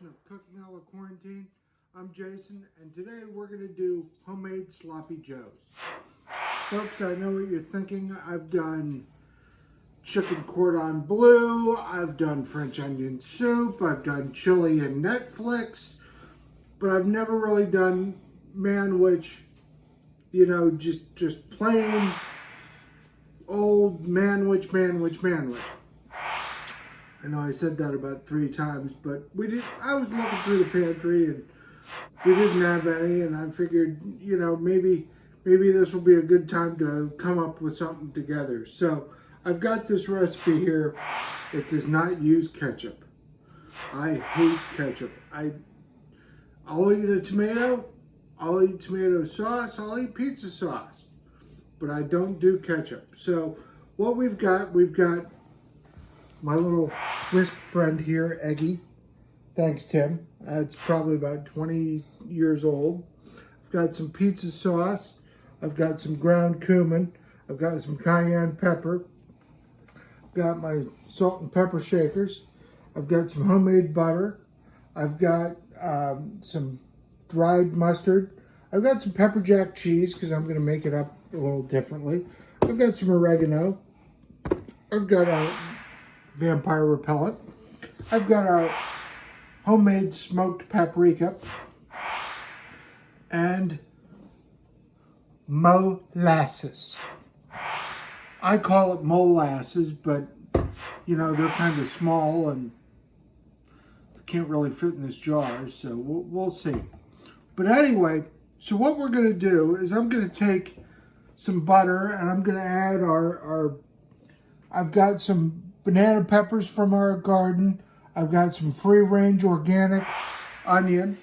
edition of Cooking a la Quarantine. I'm Jason, and today we're going to do homemade sloppy joes. Folks, I know what you're thinking. I've done chicken cordon bleu, I've done French onion soup, I've done chili and Netflix, but I've never really done manwich, just plain old manwich. I know I said that about 3 times, but I was looking through the pantry and we didn't have any, and I figured, maybe this will be a good time to come up with something together. So I've got this recipe here. It does not use ketchup. I hate ketchup. I'll eat a tomato, I'll eat tomato sauce, I'll eat pizza sauce, but I don't do ketchup. So what we've got my little whisk friend here, Eggy. Thanks, Tim. It's probably about 20 years old. I've got some pizza sauce. I've got some ground cumin. I've got some cayenne pepper. I've got my salt and pepper shakers. I've got some homemade butter. I've got some dried mustard. I've got some pepper jack cheese because I'm going to make it up a little differently. I've got some oregano. I've got a vampire repellent. I've got our homemade smoked paprika and molasses. I call it molasses, but they're kind of small and can't really fit in this jar, so we'll see. But anyway, so what we're going to do is I'm going to take some butter and I'm going to add I've got some banana peppers from our garden. I've got some free-range organic onion.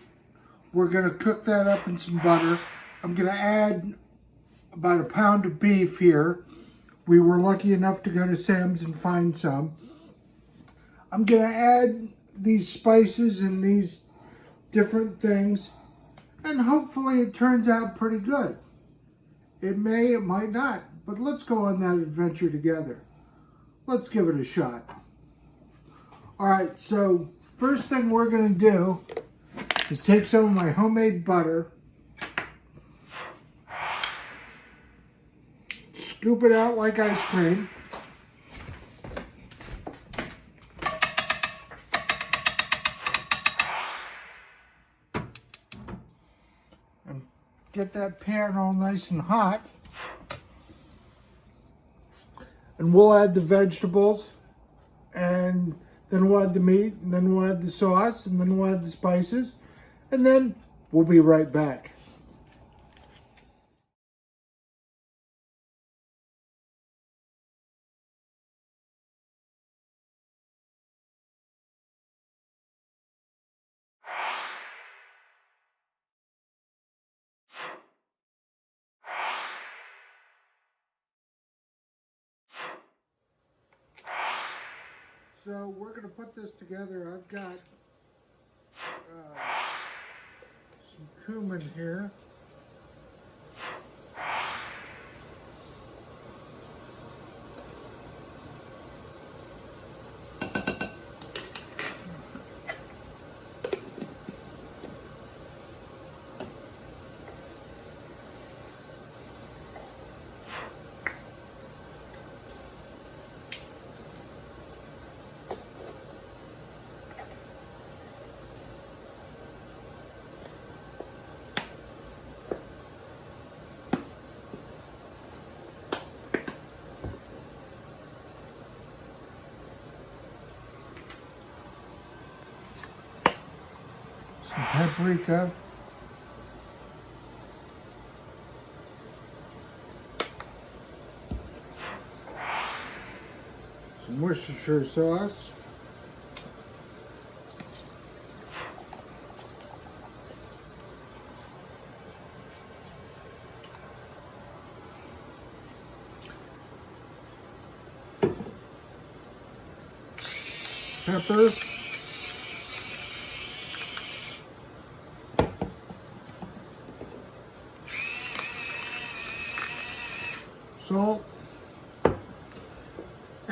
We're going to cook that up in some butter. I'm going to add about a pound of beef here. We were lucky enough to go to Sam's and find some. I'm going to add these spices and these different things, and hopefully it turns out pretty good. It may, it might not, but let's go on that adventure together. Let's give it a shot. All right, so first thing we're going to do is take some of my homemade butter, scoop it out like ice cream, and get that pan all nice and hot. And we'll add the vegetables, and then we'll add the meat, and then we'll add the sauce, and then we'll add the spices, and then we'll be right back. So we're going to put this together. I've got some cumin here. Some paprika. Some Worcestershire sauce. Pepper. Salt.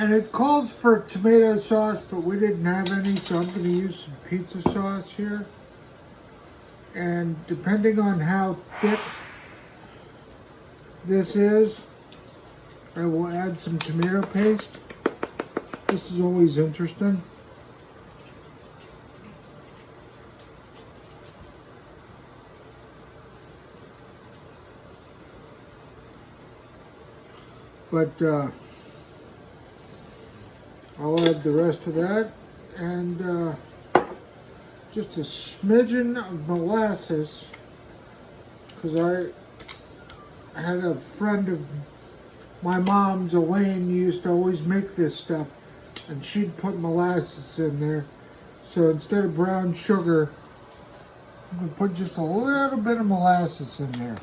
And it calls for tomato sauce, but we didn't have any, so I'm going to use some pizza sauce here. And depending on how thick this is, I will add some tomato paste. This is always interesting. But I'll add the rest of that, and just a smidgen of molasses, because I had a friend of my mom's, Elaine, used to always make this stuff, and she'd put molasses in there. So instead of brown sugar, I'm going to put just a little bit of molasses in there.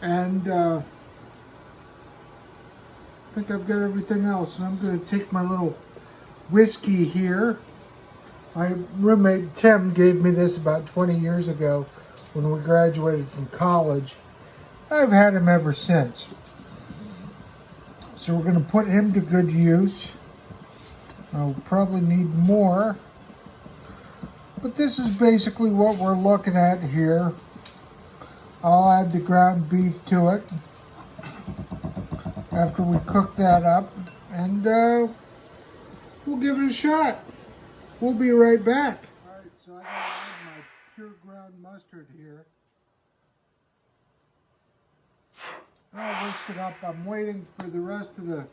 And I think I've got everything else, and I'm going to take my little whiskey here. My roommate Tim gave me this about 20 years ago when we graduated from college. I've had him ever since. So we're going to put him to good use. I'll probably need more. But this is basically what we're looking at here. I'll add the ground beef to it after we cook that up, and we'll give it a shot. We'll be right back. All right, so I gotta add my pure ground mustard here. I'll whisk it up. I'm waiting for the rest of the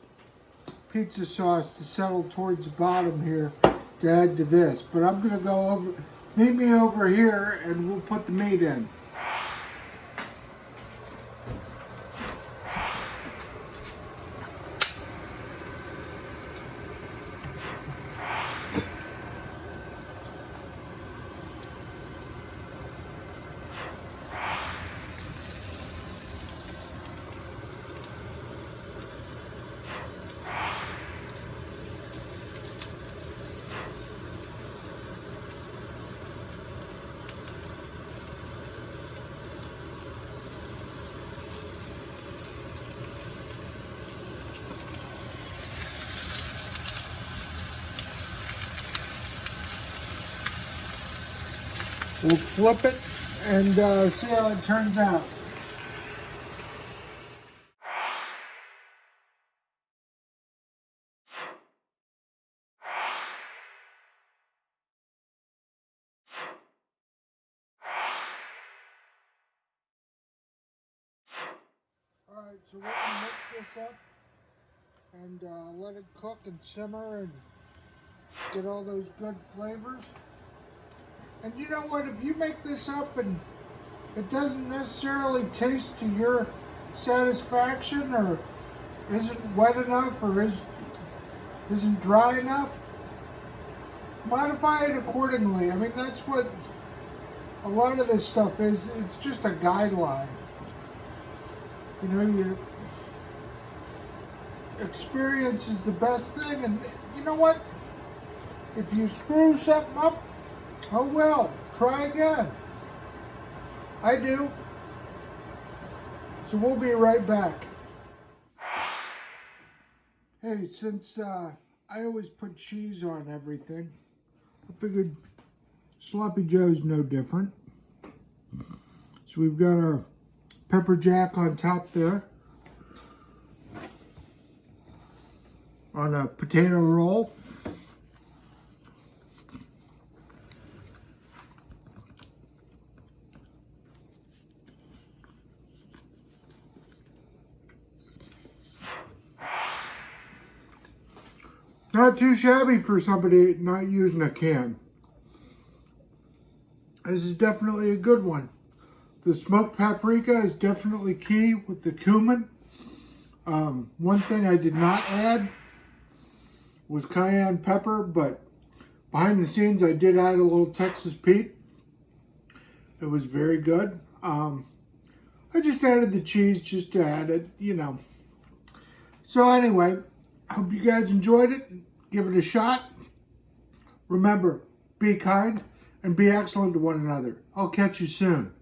pizza sauce to settle towards the bottom here to add to this. But I'm gonna go over, meet me over here, and we'll put the meat in. We'll flip it and see how it turns out. All right, so we're gonna mix this up and let it cook and simmer and get all those good flavors. And you know what, if you make this up and it doesn't necessarily taste to your satisfaction, or isn't wet enough, or isn't dry enough, modify it accordingly. I mean, that's what a lot of this stuff is. It's just a guideline. You know, your experience is the best thing, and you know what? If you screw something up, oh well, try again. I do. So we'll be right back. Hey, since I always put cheese on everything, I figured Sloppy Joe's no different. So we've got our pepper jack on top there, on a potato roll. Not too shabby for somebody not using a can. This is definitely a good one. The smoked paprika is definitely key with the cumin. One thing I did not add was cayenne pepper, but behind the scenes I did add a little Texas Pete. It was very good. I just added the cheese just to add it, you know. So anyway, I hope you guys enjoyed it. Give it a shot. Remember, be kind and be excellent to one another. I'll catch you soon.